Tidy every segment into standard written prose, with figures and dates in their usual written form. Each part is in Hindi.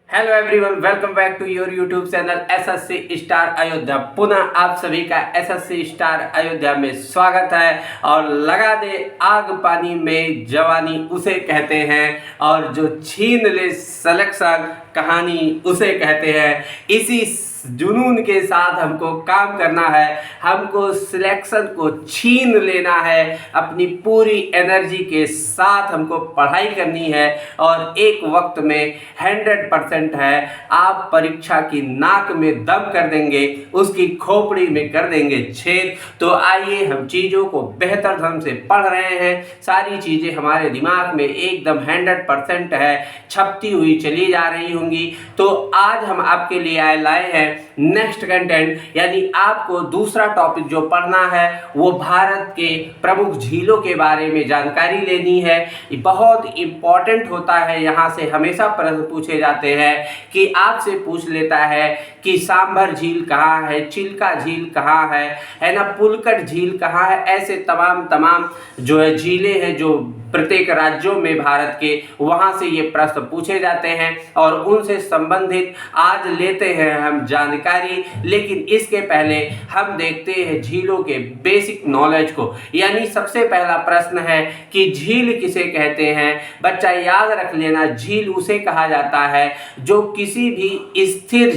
Hello everyone, welcome back to your YouTube channel SSC star Ayodhya. पुनः आप सभी का एसएससी स्टार अयोध्या में स्वागत है। और लगा दे आग पानी में जवानी उसे कहते हैं, और जो छीन ले सिलेक्शन कहानी उसे कहते हैं। इसी जुनून के साथ हमको काम करना है, हमको सिलेक्शन को छीन लेना है, अपनी पूरी एनर्जी के साथ हमको पढ़ाई करनी है। और एक वक्त में 100% है, आप परीक्षा की नाक में दम कर देंगे, उसकी खोपड़ी में कर देंगे छेद। तो आइए, हम चीज़ों को बेहतर ढंग से पढ़ रहे हैं, सारी चीज़ें हमारे दिमाग में एकदम 100% है, छपती हुई चली जा रही होंगी। तो आज हम आपके लिए लाए हैं नेक्स्ट कंटेंट, यानी आपको दूसरा टॉपिक जो पढ़ना है वो भारत के प्रमुख झीलों के बारे में जानकारी लेनी है। ये बहुत इंपॉर्टेंट होता है, यहाँ से हमेशा प्रश्न पूछे जाते हैं कि आपसे पूछ लेता है कि सांभर झील कहाँ है, चिल्का झील कहाँ है ना, पुलकट झील कहाँ है। ऐसे तमाम जो है झीलें हैं जो प्रत्येक राज्यों में भारत के, वहाँ से ये प्रश्न पूछे जाते हैं और उनसे संबंधित आज लेते हैं हम जानकारी। लेकिन इसके पहले हम देखते हैं झीलों के बेसिक नॉलेज को। यानी सबसे पहला प्रश्न है कि झील किसे कहते हैं। बच्चा याद रख लेना, झील उसे कहा जाता है जो किसी भी स्थिर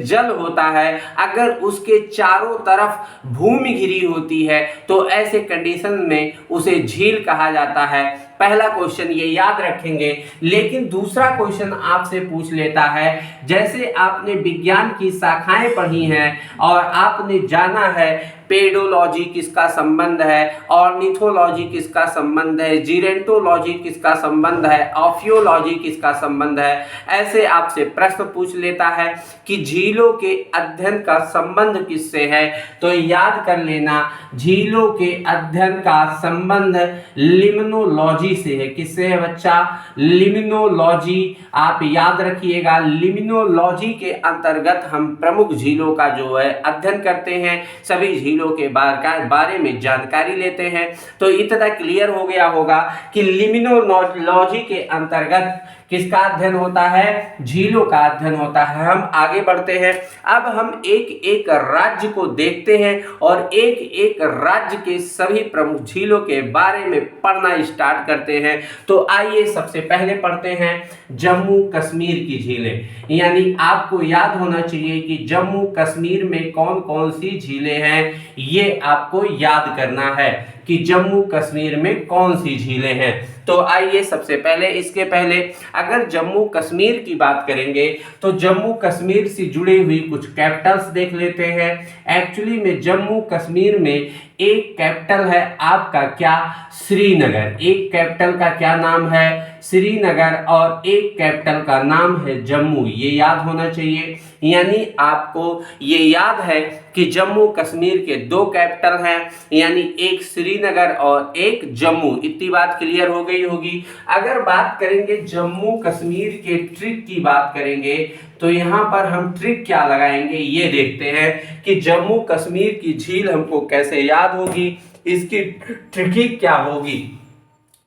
जल होता है, अगर उसके चारों तरफ भूमि घिरी होती है तो ऐसे कंडीशन में उसे झील कहा जाता है। पहला क्वेश्चन ये याद रखेंगे। लेकिन दूसरा क्वेश्चन आपसे पूछ लेता है, जैसे आपने विज्ञान की शाखाएं पढ़ी हैं और आपने जाना है पेडोलॉजी किसका संबंध है, ऑर्निथोलॉजी किसका संबंध है, जीरेंटोलॉजी किसका संबंध है, ऑफियोलॉजी किसका संबंध है। ऐसे आपसे प्रश्न पूछ लेता है कि झीलों के अध्ययन का संबंध किससे है। तो याद कर लेना, झीलों के अध्ययन का संबंध लिम्नोलॉजी से है। किससे है बच्चा? लिम्नोलॉजी। आप याद रखिएगा, लिम्नोलॉजी के अंतर्गत हम प्रमुख झीलों का जो है अध्ययन करते हैं, सभी झीलों के बारे में जानकारी लेते हैं। तो इतना क्लियर हो गया होगा कि लिम्नोलॉजी के अंतर्गत किसका अध्ययन होता है? झीलों का अध्ययन होता है। हम आगे बढ़ते हैं। अब हम एक एक राज्य को देखते हैं और एक एक राज्य के सभी प्रमुख झीलों के बारे में पढ़ना स्टार्ट करते हैं। तो आइए सबसे पहले पढ़ते हैं जम्मू कश्मीर की झीलें। यानी आपको याद होना चाहिए कि जम्मू कश्मीर में कौन कौन सी झीलें हैं, ये आपको याद करना है कि जम्मू कश्मीर में कौन सी झीलें हैं। तो आइए सबसे पहले, इसके पहले अगर जम्मू कश्मीर की बात करेंगे तो जम्मू कश्मीर से जुड़ी हुई कुछ कैपिटल्स देख लेते हैं। एक्चुअली में जम्मू कश्मीर में एक कैपिटल है आपका क्या? श्रीनगर। एक कैपिटल का क्या नाम है? श्रीनगर। और एक कैपिटल का नाम है जम्मू। ये याद होना चाहिए। यानी आपको ये याद है कि जम्मू कश्मीर के दो कैपिटल हैं, यानी एक श्रीनगर और एक जम्मू। इतनी बात क्लियर हो गई होगी। अगर बात करेंगे जम्मू कश्मीर के ट्रिक की बात करेंगे तो यहाँ पर हम ट्रिक क्या लगाएंगे ये देखते हैं कि जम्मू कश्मीर की झील हमको कैसे याद होगी, इसकी ट्रिक क्या होगी।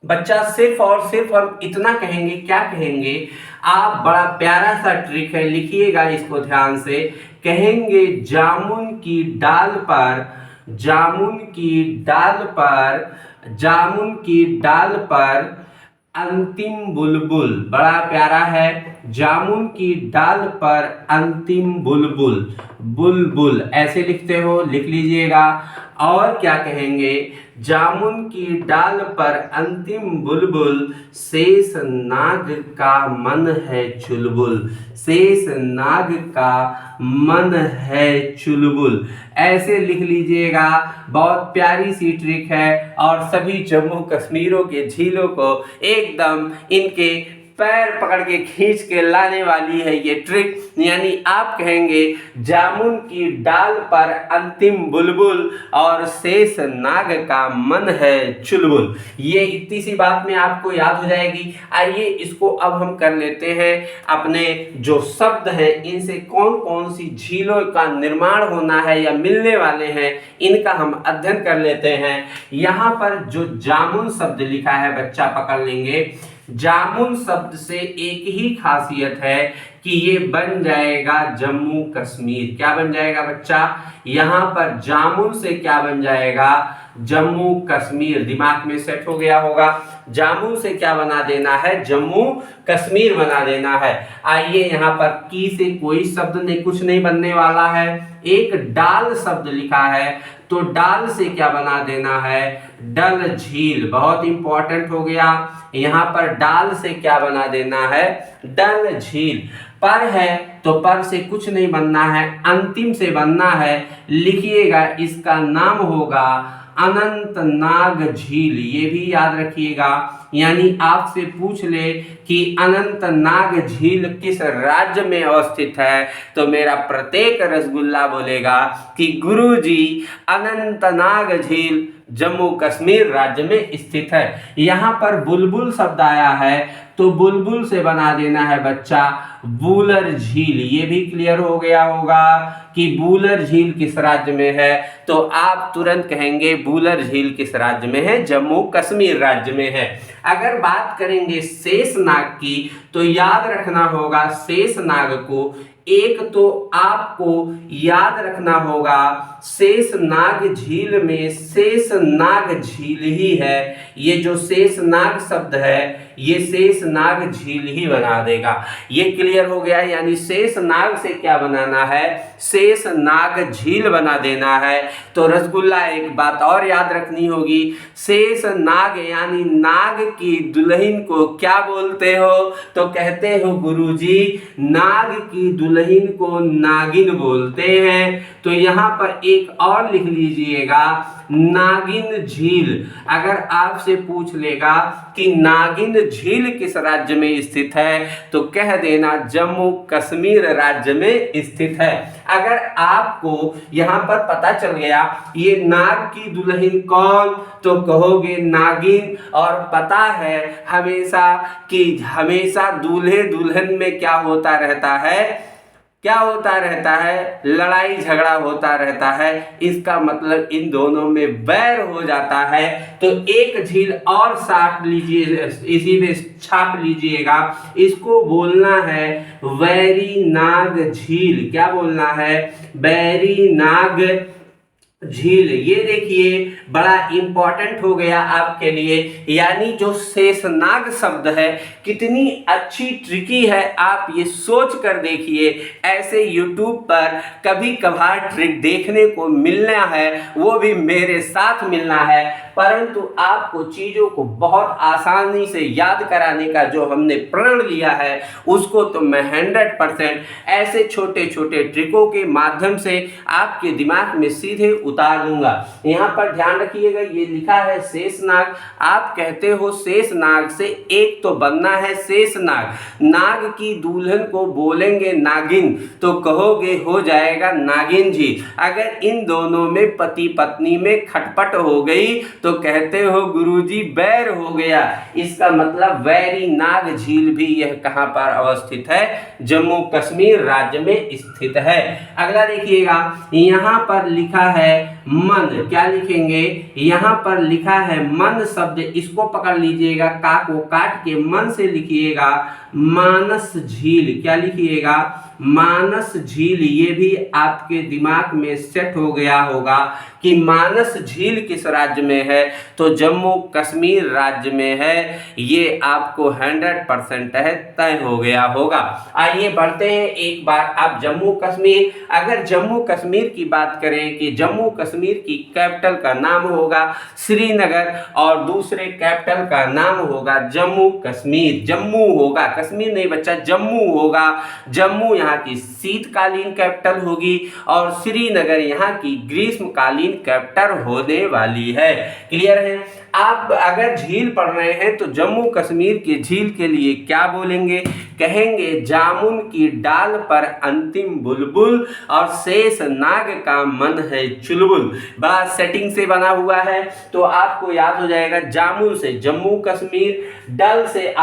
बच्चा सिर्फ और सिर्फ हम इतना कहेंगे, क्या कहेंगे आप? बड़ा प्यारा सा ट्रिक है, लिखिएगा इसको ध्यान से। कहेंगे जामुन की डाल पर, जामुन की डाल पर, जामुन की डाल पर अंतिम बुलबुल। बड़ा प्यारा है, जामुन की डाल पर अंतिम बुलबुल। बुलबुल ऐसे लिखते हो, लिख लीजिएगा। और क्या कहेंगे? जामुन की डाल पर अंतिम बुलबुल, शेष नाग का मन है चुलबुल। शेष नाग का मन है चुलबुल। ऐसे लिख लीजिएगा। बहुत प्यारी सी ट्रिक है और सभी जम्मू कश्मीरों के झीलों को एकदम इनके पैर पकड़ के खींच के लाने वाली है ये ट्रिक। यानी आप कहेंगे जामुन की डाल पर अंतिम बुलबुल और शेष नाग का मन है चुलबुल। ये इतनी सी बात में आपको याद हो जाएगी। आइए इसको अब हम कर लेते हैं, अपने जो शब्द हैं इनसे कौन कौन सी झीलों का निर्माण होना है या मिलने वाले हैं, इनका हम अध्ययन कर लेते हैं। यहाँ पर जो जामुन शब्द लिखा है बच्चा पकड़ लेंगे, जामुन शब्द से एक ही खासियत है कि ये बन जाएगा जम्मू कश्मीर। क्या बन जाएगा बच्चा? यहाँ पर जामुन से क्या बन जाएगा? जम्मू कश्मीर। दिमाग में सेट हो गया होगा। जामुन से क्या बना देना है? जम्मू कश्मीर बना देना है। आइए यहाँ पर की से कोई शब्द नहीं, कुछ नहीं बनने वाला है। एक डाल शब्द लिखा है, तो डाल से क्या बना देना है? डल झील। बहुत इंपॉर्टेंट हो गया। यहाँ पर डाल से क्या बना देना है? डल झील। पर है तो पर से कुछ नहीं बनना है, अंतिम से बनना है। लिखिएगा, इसका नाम होगा अनंतनाग झील। ये भी याद रखिएगा। यानी आपसे पूछ ले कि अनंतनाग झील किस राज्य में अवस्थित है, तो मेरा प्रत्येक रसगुल्ला बोलेगा कि गुरुजी अनंतनाग झील जम्मू कश्मीर राज्य में स्थित है। यहाँ पर बुलबुल शब्द आया है, तो बुलबुल से बना देना है बच्चा बूलर झील। ये भी क्लियर हो गया होगा कि बूलर झील किस राज्य में है, तो आप तुरंत कहेंगे बूलर झील किस राज्य में है? जम्मू कश्मीर राज्य में है। अगर बात करेंगे शेषनाग की, तो याद रखना होगा शेषनाग को। एक तो आपको याद रखना होगा शेषनाग झील में शेषनाग झील ही है। ये जो शेषनाग शब्द है, ये शेषनाग झील ही बना देगा। ये क्लियर हो गया। यानी शेषनाग से क्या बनाना है? शेषनाग झील बना देना है। तो रसगुल्ला एक बात और याद रखनी होगी, शेषनाग यानी नाग की दुल्हन को क्या बोलते हो? तो कहते हो गुरुजी नाग की दुल्हन को नागिन बोलते हैं। तो यहाँ पर एक और लिख लीजिएगा नागिन झील। अगर आपसे पूछ लेगा कि नागिन झील किस राज्य में स्थित है, तो कह देना जम्मू कश्मीर राज्य में स्थित है। अगर आपको यहाँ पर पता चल गया ये नाग की दुल्हन कौन, तो कहोगे नागिन। और पता है हमेशा कि हमेशा दूल्हे दुल्हन में क्या होता रहता है? क्या होता रहता है? लड़ाई झगड़ा होता रहता है। इसका मतलब इन दोनों में वैर हो जाता है। तो एक झील और साथ लीजिए, इसी में छाप लीजिएगा। इसको बोलना है वैरी नाग झील। क्या बोलना है? वैरी नाग झील। ये देखिए बड़ा इंपॉर्टेंट हो गया आपके लिए। यानी जो शेषनाग शब्द है कितनी अच्छी ट्रिकी है, आप ये सोच कर देखिए। ऐसे यूट्यूब पर कभी कभार ट्रिक देखने को मिलना है, वो भी मेरे साथ मिलना है। परंतु आपको चीज़ों को बहुत आसानी से याद कराने का जो हमने प्रण लिया है, उसको तो मैं 100% ऐसे छोटे छोटे ट्रिकों के माध्यम से आपके दिमाग में सीधे उतार दूंगा। यहाँ पर ध्यान रखिएगा, ये लिखा है शेषनाग। आप कहते हो शेषनाग से एक तो बनना है शेषनाग। नाग की दुल्हन को बोलेंगे नागिन, तो कहोगे हो जाएगा नागिन जी। अगर इन दोनों में पति पत्नी में खटपट हो गई, तो कहते हो गुरुजी बैर हो गया। इसका मतलब वैरी नाग झील भी यह कहाँ पर अवस्थित है? जम्मू कश्मीर राज्य में स्थित है। अगला देखिएगा, यहाँ पर लिखा है मन। क्या लिखेंगे? यहाँ पर लिखा है मन शब्द, इसको पकड़ लीजिएगा, का को काट के मन से लिखिएगा मानस झील। क्या लिखिएगा? मानस झील। ये भी आपके दिमाग में सेट हो गया होगा कि मानस झील किस राज्य में है, तो जम्मू कश्मीर राज्य में है। ये आपको 100% है, तय हो गया होगा। आइए बढ़ते हैं एक बार आप जम्मू कश्मीर। अगर जम्मू कश्मीर की बात करें कि जम्मू कश्मीर की कैपिटल का नाम होगा श्रीनगर और दूसरे कैपिटल का नाम होगा जम्मू कश्मीर। जम्मू होगा, कश्मीर नहीं बच्चा, जम्मू होगा। जम्मू यहाँ की शीतकालीन कैपिटल होगी और श्रीनगर यहाँ की ग्रीष्मकालीन कैपिटल होने वाली है। क्लियर है? आप अगर झील पढ़ रहे हैं तो जम्मू कश्मीर के झील के लिए क्या बोलेंगे? कहेंगे जामुन की डाल पर अंतिम बुलबुल और शेष नाग का मन है चुलबुल। बड़ा सेटिंग से बना हुआ है, तो आपको याद हो जाएगा जामुन से जम्मू कश्मीर, डाल से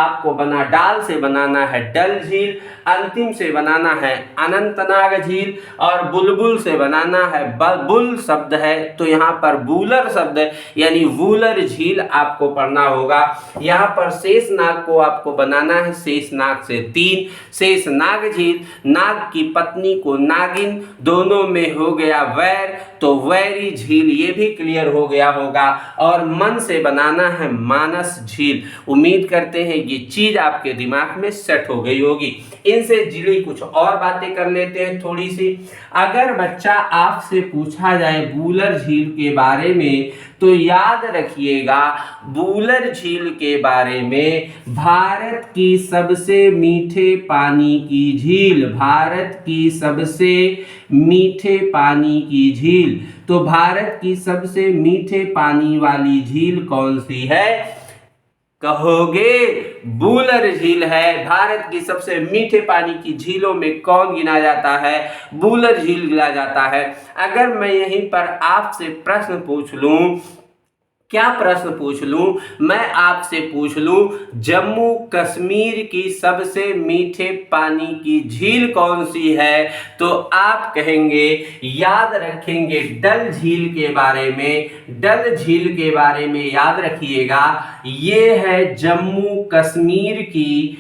बनाना है डल झील, अंतिम से बनाना है अनंतनाग झील और बुलबुल से बनाना है बुल शब्द है तो यहाँ पर बूलर शब्द है यानी वूलर झील आपको पढ़ना होगा। यहाँ पर शेषनाग को आपको बनाना है शेषनाग से 3, शेषनाग झील, नाग की पत्नी को नागिन, दोनों में हो गया वैर तो वैरी झील, ये भी क्लियर हो गया होगा। और मन से बनाना है मानस झील। उम्मीद करते हैं ये चीज आपके दिमाग में सेट हो गई होगी। इनसे जुड़ी कुछ और बातें कर लेते हैं थोड़ी सी। अगर बच्चा आपसे पूछा जाए बूलर झील के बारे में तो याद रखिएगा बूलर झील के बारे में भारत की सबसे मीठे पानी की झील, भारत की सबसे मीठे पानी की झील। तो भारत की सबसे मीठे पानी वाली झील कौन सी है? कहोगे बूलर झील है। भारत की सबसे मीठे पानी की झीलों में कौन गिना जाता है? बूलर झील गिना जाता है। अगर मैं यहीं पर आपसे प्रश्न पूछ लूं, क्या प्रश्न पूछ लूं? मैं आपसे पूछ लूं जम्मू कश्मीर की सबसे मीठे पानी की झील कौन सी है, तो आप कहेंगे, याद रखेंगे डल झील के बारे में। डल झील के बारे में याद रखिएगा, ये है जम्मू कश्मीर की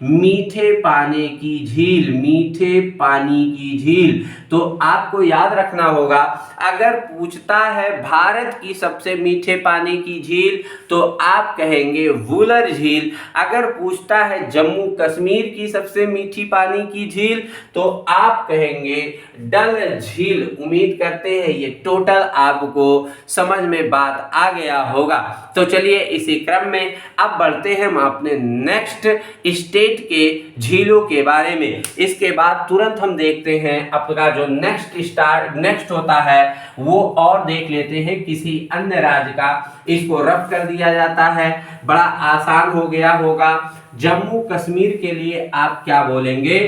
मीठे पानी की झील, मीठे पानी की झील। तो आपको याद रखना होगा, अगर पूछता है भारत की सबसे मीठे पानी की झील तो आप कहेंगे वूलर झील। अगर पूछता है जम्मू कश्मीर की सबसे मीठी पानी की झील तो आप कहेंगे डल झील। उम्मीद करते हैं ये टोटल आपको समझ में बात आ गया होगा। तो चलिए इसी क्रम में अब बढ़ते हैं हम अपने नेक्स्ट स्टेट के झीलों के बारे में। इसके बाद तुरंत हम देखते हैं अपना जो नेक्स्ट होता है वो और देख लेते हैं किसी अन्य राज्य का। इसको रफ कर दिया जाता है, बड़ा आसान हो गया होगा। जम्मू कश्मीर के लिए आप क्या बोलेंगे?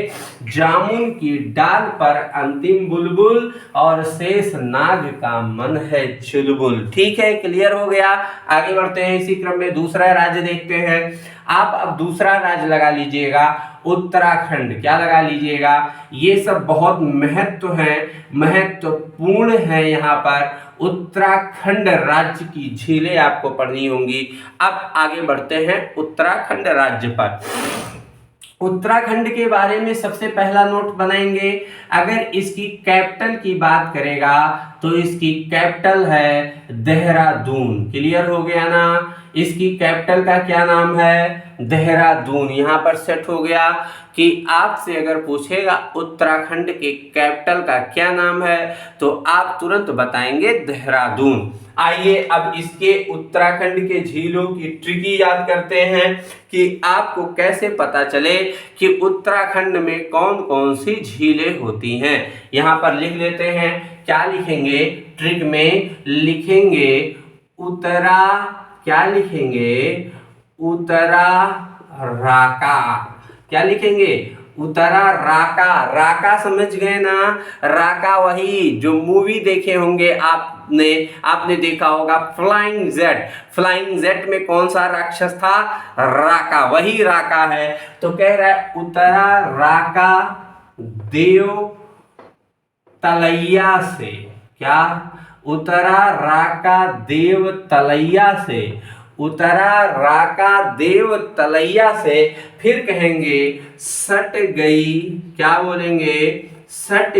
जामुन की डाल पर अंतिम बुलबुल और शेष नाग का मन है चुलबुल। ठीक है, क्लियर हो गया। आगे बढ़ते हैं इसी क्रम में दूसरा राज्य देखते हैं। आप अब दूसरा राज्य लगा लीजिएगा उत्तराखंड। क्या लगा लीजिएगा? ये सब बहुत महत्वपूर्ण है। यहाँ पर उत्तराखंड राज्य की झीलें आपको पढ़नी होंगी। अब आगे बढ़ते हैं उत्तराखंड राज्य पर। उत्तराखंड के बारे में सबसे पहला नोट बनाएंगे। अगर इसकी कैपिटल की बात करेगा तो इसकी कैपिटल है देहरादून। क्लियर हो गया ना? इसकी कैपिटल का क्या नाम है? देहरादून। यहाँ पर सेट हो गया कि आपसे अगर पूछेगा उत्तराखंड के कैपिटल का क्या नाम है तो आप तुरंत बताएंगे देहरादून। आइए अब इसके उत्तराखंड के झीलों की ट्रिकी याद करते हैं कि आपको कैसे पता चले कि उत्तराखंड में कौन कौन सी झीलें होती हैं। यहाँ पर लिख लेते हैं। क्या लिखेंगे? ट्रिक में लिखेंगे उत्तरा राका। क्या लिखेंगे? उत्तरा राका। राका समझ गए ना? राका वही जो मूवी देखे होंगे आपने देखा होगा फ्लाइंग जेट। फ्लाइंग जेट में कौन सा राक्षस था? राका। वही राका है। तो कह रहा है उत्तरा राका देव तलैया से। क्या? उत्तरा राका देव तलैया से। उत्तरा राका देव तलैया से। फिर कहेंगे सट गई। क्या बोलेंगे? सट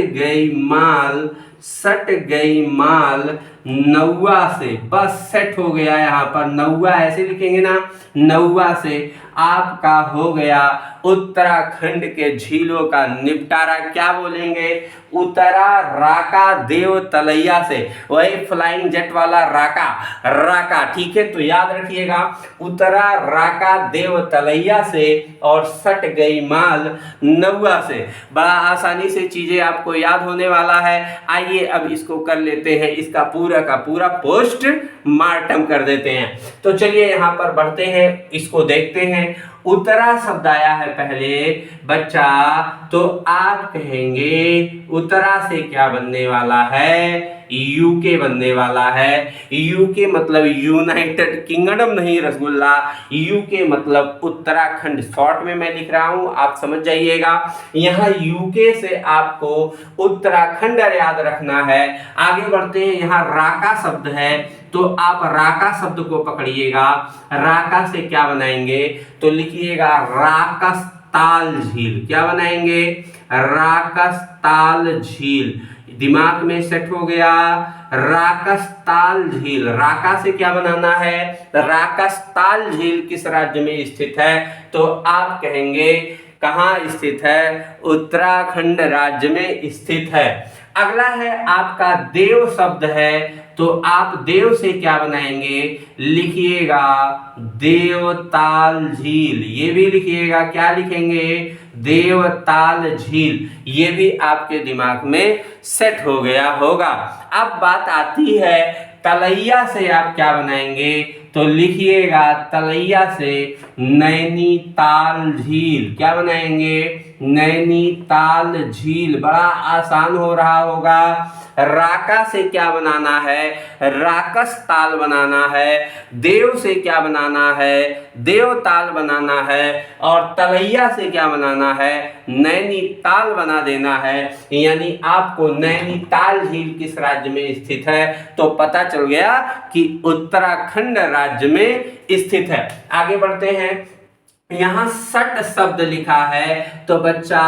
गई माल नौवा से। बस सेट हो गया। यहाँ पर नौवा ऐसे लिखेंगे ना, नौवा से आपका हो गया उत्तराखंड के झीलों का निपटारा। क्या बोलेंगे? उत्तरा राका देव तलैया से। वही फ्लाइंग जेट वाला राका। ठीक है, तो याद रखिएगा उत्तरा राका देव तलैया से और सट गई माल नौवा से। बड़ा आसानी से चीजें आपको याद होने वाला है। आइए अब इसको कर लेते हैं, इसका पूरा का पूरा पोस्ट मार्टम कर देते हैं। तो चलिए यहाँ पर बढ़ते हैं, इसको देखते हैं। उत्तरा शब्द आया है पहले बच्चा, तो आप कहेंगे उत्तरा से क्या बनने वाला है, यूके बनने वाला है। यूके मतलब यूनाइटेड किंगडम नहीं रसगुल्ला, यूके मतलब उत्तराखंड। शॉर्ट में मैं लिख रहा हूं, आप समझ जाइएगा। यहाँ यूके से आपको उत्तराखंड याद रखना है। आगे बढ़ते हैं, यहाँ राका शब्द है, तो आप राका शब्द को पकड़िएगा। राका से क्या बनाएंगे, तो लिखिएगा राकस ताल झील। क्या बनाएंगे, राकस ताल झील। दिमाग में सेट हो गया, राकस ताल झील। राका से क्या बनाना है, राकस ताल झील किस राज्य में स्थित है, तो आप कहेंगे कहाँ स्थित है, उत्तराखंड राज्य में स्थित है। अगला है आपका देव शब्द है, तो आप देव से क्या बनाएंगे, लिखिएगा देवताल झील। ये भी लिखिएगा, क्या लिखेंगे, देवताल झील। ये भी आपके दिमाग में सेट हो गया होगा। अब बात आती है तलैया से आप क्या बनाएंगे, तो लिखिएगा तलैया से नैनीताल झील। क्या बनाएंगे, नैनीताल झील। बड़ा आसान हो रहा होगा। राका से क्या बनाना है, राकस ताल बनाना है। देव से क्या बनाना है, देवताल बनाना है। और तलैया से क्या बनाना है, नैनीताल बना देना है। यानी आपको नैनीताल झील किस राज्य में स्थित है, तो पता चल गया कि उत्तराखंड राज्य में स्थित है। आगे बढ़ते हैं, यहाँ सट शब्द लिखा है, तो बच्चा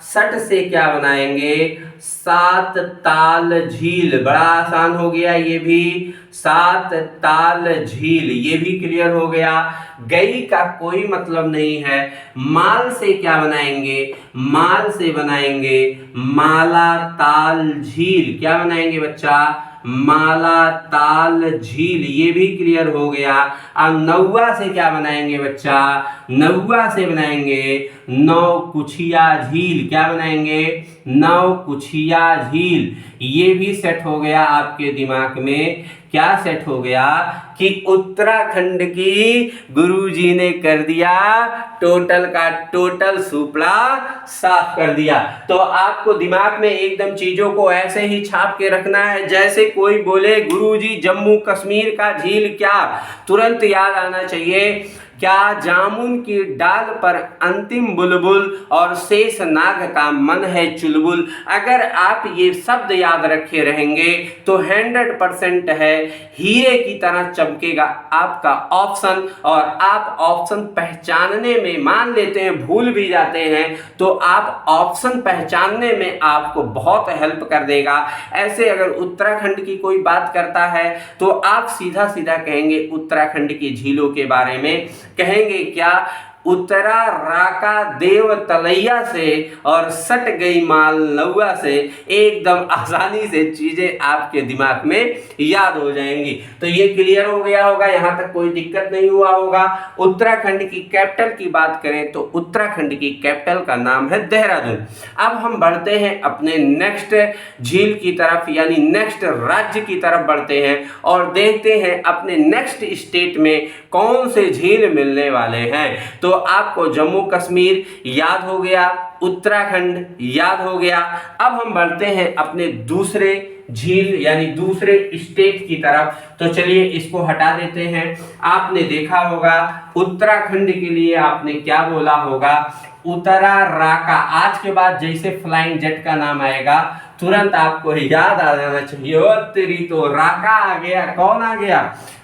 सट से क्या बनाएंगे, सात ताल झील। बड़ा आसान हो गया ये भी, सात ताल झील। ये भी क्लियर हो गया। गई का कोई मतलब नहीं है। माल से क्या बनाएंगे, माल से बनाएंगे माला ताल झील। क्या बनाएंगे बच्चा, माला ताल झील। ये भी क्लियर हो गया। अब नौवा से क्या बनाएंगे बच्चा, नौवा से बनाएंगे नौकुचिया झील। क्या बनाएंगे, नौकुचिया झील। ये भी सेट हो गया आपके दिमाग में। क्या सेट हो गया कि उत्तराखंड की गुरुजी ने कर दिया टोटल का टोटल सुपड़ा साफ कर दिया। तो आपको दिमाग में एकदम चीजों को ऐसे ही छाप के रखना है, जैसे कोई बोले गुरुजी जम्मू कश्मीर का झील क्या, तुरंत याद आना चाहिए क्या जामुन की डाल पर अंतिम बुलबुल और शेष नाग का मन है चुलबुल। अगर आप ये शब्द याद रखे रहेंगे तो 100% है हीरे की तरह चमकेगा आपका ऑप्शन। और आप ऑप्शन पहचानने में मान लेते हैं भूल भी जाते हैं, तो आप ऑप्शन पहचानने में आपको बहुत हेल्प कर देगा। ऐसे अगर उत्तराखंड की कोई बात करता है तो आप सीधा सीधा कहेंगे उत्तराखंड की झीलों के बारे में, कहेंगे क्या, उत्तरा राका देव तलैया से और सट गई माल नौवा से। एकदम आसानी से चीजें आपके दिमाग में याद हो जाएंगी। तो ये क्लियर हो गया होगा, यहाँ तक कोई दिक्कत नहीं हुआ होगा। उत्तराखंड की कैपिटल की बात करें तो उत्तराखंड की कैपिटल का नाम है देहरादून। अब हम बढ़ते हैं अपने नेक्स्ट झील की तरफ, यानी नेक्स्ट राज्य की तरफ बढ़ते हैं और देखते हैं अपने नेक्स्ट स्टेट में कौन से झील मिलने वाले हैं। तो आपको जम्मू कश्मीर याद हो गया, उत्तराखंड याद हो गया। अब हम बढ़ते हैं अपने दूसरे झील यानी दूसरे स्टेट की तरफ। तो चलिए इसको हटा देते हैं। आपने देखा होगा उत्तराखंड के लिए आपने क्या बोला होगा, उत्तरा राका। आज के बाद जैसे फ्लाइंग जेट का नाम आएगा तुरंत आपको याद आ जाना चाहिए, ओ तेरी तो राका आ गया। कौन आ गया,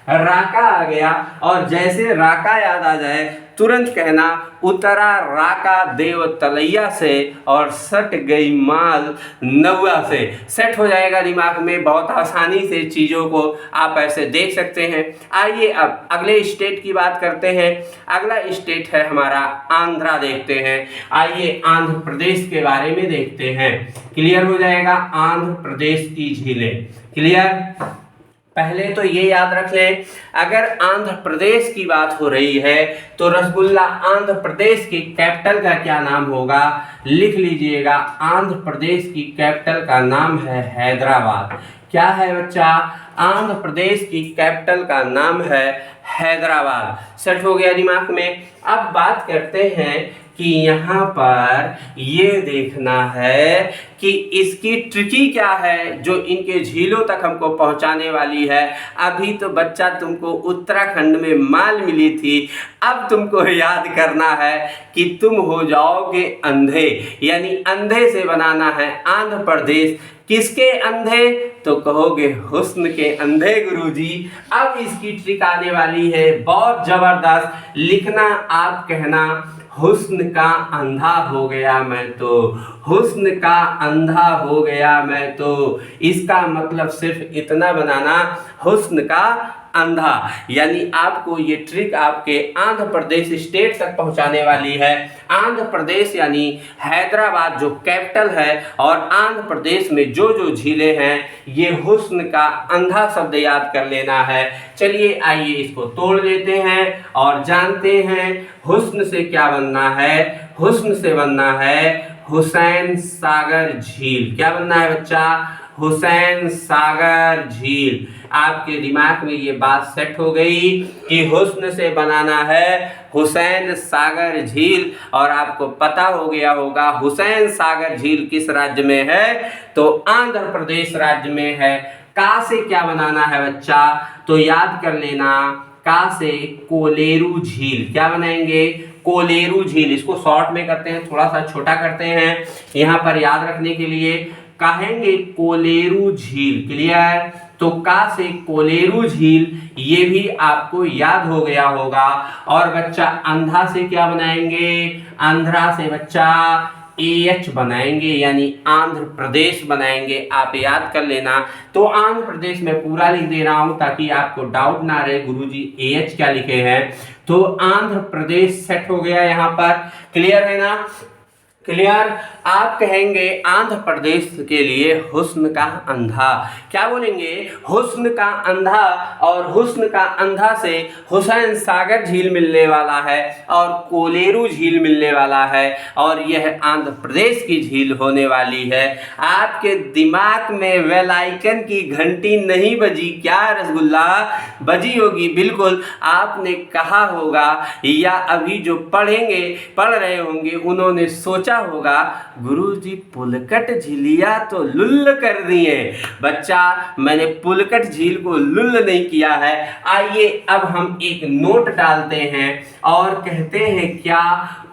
राका आ गया। और जैसे राका याद आ जाए तुरंत कहना उत्तरा राका देव तलैया से और सट गई माल नौवा से। सेट हो जाएगा दिमाग में, बहुत आसानी से चीज़ों को आप ऐसे देख सकते हैं। आइए अब अगले स्टेट की बात करते हैं। अगला स्टेट है हमारा आंध्रा। देखते हैं, आइए आंध्र प्रदेश के बारे में देखते हैं। क्लियर हो जाएगा आंध्र प्रदेश की झीलें। क्लियर, पहले तो ये याद रख लें, अगर आंध्र प्रदेश की बात हो रही है तो रसगुल्ला आंध्र प्रदेश की कैपिटल का क्या नाम होगा, लिख लीजिएगा। आंध्र प्रदेश की कैपिटल का नाम है हैदराबाद। क्या है बच्चा? आंध्र प्रदेश की कैपिटल का नाम है हैदराबाद। सेट हो गया दिमाग में। अब बात करते हैं कि यहाँ पर ये देखना है कि इसकी ट्रिकी क्या है जो इनके झीलों तक हमको पहुँचाने वाली है। अभी तो बच्चा तुमको उत्तराखंड में माल मिली थी, अब तुमको याद करना है कि तुम हो जाओगे अंधे, यानी अंधे से बनाना है आंध्र प्रदेश। किसके अंधे? तो कहोगे हुस्न के अंधे गुरुजी। अब इसकी ट्रिक आने वाली है बहुत जबरदस्त। लिखना, आप कहना हुस्न का अंधा हो गया मैं तो, हुस्न का अंधा हो गया मैं तो। इसका मतलब सिर्फ इतना बनाना, हुस्न का अंधा। यानी आपको ये ट्रिक आपके आंध्र प्रदेश स्टेट तक पहुंचाने वाली है। आंध्र प्रदेश यानी हैदराबाद जो कैपिटल है, और आंध्र प्रदेश में जो जो झीलें हैं, ये हुस्न का अंधा शब्द याद कर लेना है। चलिए आइए इसको तोड़ लेते हैं और जानते हैं हुस्न से क्या बनना है। हुस्न से बनना है हुसैन सागर झील। क्या बनना है बच्चा? हुसैन सागर झील। आपके दिमाग में ये बात सेट हो गई कि हुस्न से बनाना है हुसैन सागर झील। और आपको पता हो गया होगा हुसैन सागर झील किस राज्य में है, तो आंध्र प्रदेश राज्य में है। का से क्या बनाना है बच्चा? तो याद कर लेना, का से कोलेरू झील। क्या बनाएंगे? कोलेरू झील। इसको शॉर्ट में करते हैं, थोड़ा सा छोटा करते हैं यहाँ पर याद रखने के लिए। कहेंगे कोलेरू झील। क्लियर? तो का से कोलेरू झील, ये भी आपको याद हो गया होगा। और बच्चा अंधा से क्या बनाएंगे? आंध्रा से बच्चा AH बनाएंगे, यानी आंध्र प्रदेश बनाएंगे। आप याद कर लेना। तो आंध्र प्रदेश में पूरा लिख दे रहा हूं ताकि आपको डाउट ना रहे गुरुजी AH क्या लिखे हैं। तो आंध्र प्रदेश सेट हो गया यहाँ पर। क्लियर है ना? क्लियर? आप कहेंगे आंध्र प्रदेश के लिए हुस्न का अंधा। क्या बोलेंगे? हुस्न का अंधा। और हुस्न का अंधा से हुसैन सागर झील मिलने वाला है और कोलेरू झील मिलने वाला है, और यह आंध्र प्रदेश की झील होने वाली है। आपके दिमाग में वेल आइकन की घंटी नहीं बजी क्या रसगुल्ला? बजी होगी बिल्कुल। आपने कहा होगा या अभी जो पढ़ रहे होंगे उन्होंने सोचा होगा गुरुजी पुलकट झीलिया तो लुल्ल कर दिए। बच्चा, मैंने पुलकट झील को लुल्ल नहीं किया है। आइए अब हम एक नोट डालते हैं और कहते हैं क्या?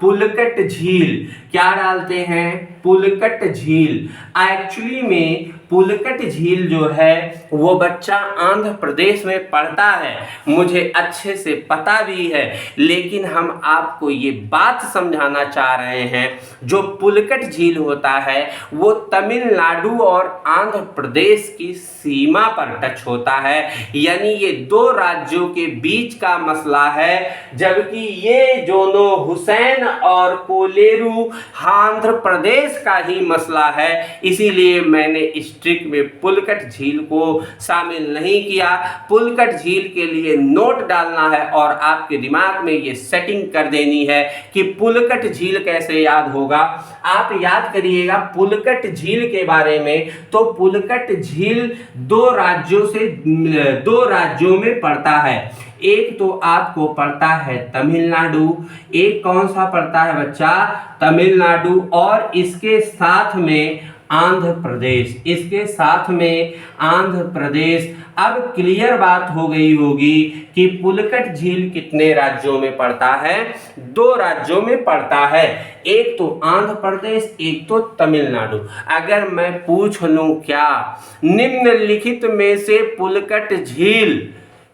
पुलकट झील। क्या डालते हैं? पुलकट झील। एक्चुअली में पुलकट झील जो है वो बच्चा आंध्र प्रदेश में पड़ता है, मुझे अच्छे से पता भी है, लेकिन हम आपको ये बात समझाना चाह रहे हैं जो पुलकट झील होता है वो तमिलनाडु और आंध्र प्रदेश की सीमा पर टच होता है। यानी ये दो राज्यों के बीच का मसला है, जबकि ये दोनों हुसैन और कोलेरू आंध्र प्रदेश का ही मसला है। इसीलिए मैंने इस ट्रिक में पुलकट झील को शामिल नहीं किया। पुलकट झील के लिए नोट डालना है और आपके दिमाग में ये सेटिंग कर देनी है कि पुलकट झील कैसे याद होगा। आप याद करिएगा पुलकट झील के बारे में। तो पुलकट झील दो राज्यों में पड़ता है। एक तो आपको पड़ता है तमिलनाडु, एक कौन सा पड़ता है बच्चा? तमिलनाडु, और इसके साथ में आंध्र प्रदेश, इसके साथ में आंध्र प्रदेश। अब क्लियर बात हो गई होगी कि पुलकट झील कितने राज्यों में पड़ता है? दो राज्यों में पड़ता है, एक तो आंध्र प्रदेश, एक तो तमिलनाडु। अगर मैं पूछ लूं क्या निम्नलिखित में से पुलकट झील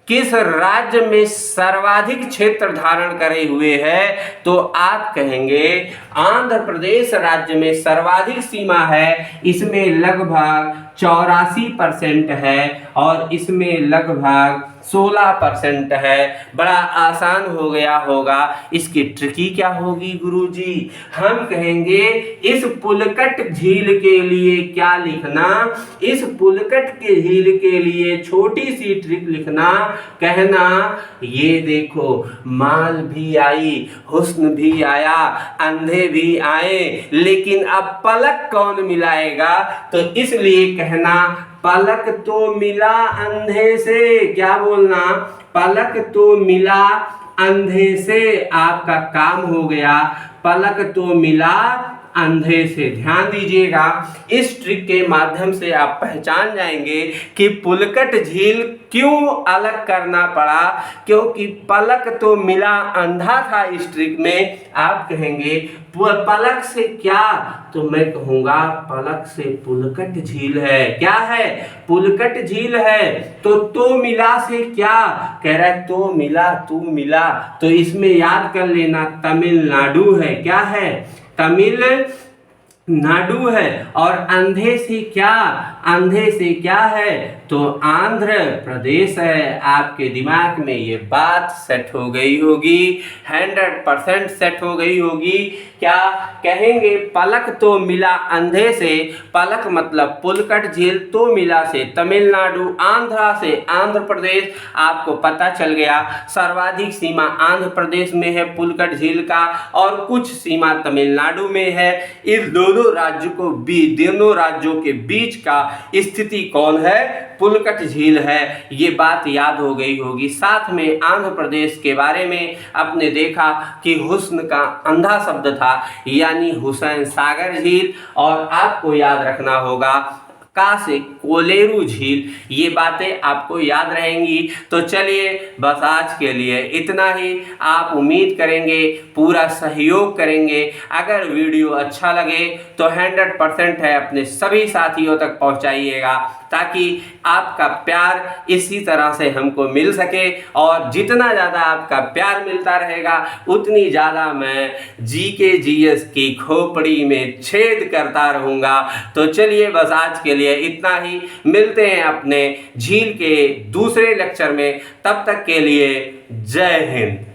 किस राज्य में सर्वाधिक क्षेत्र धारण करे हुए है, तो आप कहेंगे आंध्र प्रदेश राज्य में सर्वाधिक सीमा है, इसमें लगभग 84% है। और इसमें लगभग 16% है। बड़ा आसान हो गया होगा। इसकी ट्रिकी क्या होगी गुरुजी? हम कहेंगे इस पुलकट झील के लिए क्या लिखना? इस पुलकट के झील के लिए छोटी सी ट्रिक लिखना, कहना ये देखो माल भी आई, हुस्न भी आया, अंधे भी आए, लेकिन अब पलक कौन मिलाएगा? तो इसलिए कहना पलक तो मिला अंधे से। क्या बोलना? पलक तो मिला अंधे से। आपका काम हो गया, पलक तो मिला अंधे से। ध्यान दीजिएगा, इस ट्रिक के माध्यम से आप पहचान जाएंगे कि पुलकट झील क्यों अलग करना पड़ा, क्योंकि पलक तो मिला अंधा था। इस ट्रिक में आप कहेंगे पलक से क्या, तो मैं कहूंगा पलक से पुलकट झील है। क्या है? पुलकट झील है। तो मिला से क्या? कह रहा है तो मिला, तू मिला, तो इसमें याद कर लेना तमिलनाडु है। क्या है? तमिलनाडु है। और अंधे से क्या? अंधे से क्या है? तो आंध्र प्रदेश है। आपके दिमाग में ये बात सेट हो गई होगी, 100% सेट हो गई होगी। क्या कहेंगे? पलक तो मिला अंधे से, पलक मतलब पुलकट झील, तो मिला से तमिलनाडु, आंध्रा से आंध्र प्रदेश। आपको पता चल गया सर्वाधिक सीमा आंध्र प्रदेश में है पुलकट झील का, और कुछ सीमा तमिलनाडु में है। इस दोनों राज्यों के बीच का स्थिति कौन है? पुलकट झील है। ये बात याद हो गई होगी। साथ में आंध्र प्रदेश के बारे में आपने देखा कि हुस्न का अंधा शब्द था, यानी हुसैन सागर झील। और आपको याद रखना होगा का से कोलेरू झील। ये बातें आपको याद रहेंगी। तो चलिए बस आज के लिए इतना ही। आप उम्मीद करेंगे पूरा सहयोग करेंगे। अगर वीडियो अच्छा लगे तो 100% है अपने सभी साथियों तक पहुंचाइएगा, ताकि आपका प्यार इसी तरह से हमको मिल सके। और जितना ज़्यादा आपका प्यार मिलता रहेगा उतनी ज़्यादा मैं GK GS की खोपड़ी में छेद करता रहूँगा। तो चलिए बस आज के लिए इतना ही। मिलते हैं अपने झील के दूसरे लेक्चर में। तब तक के लिए जय हिंद।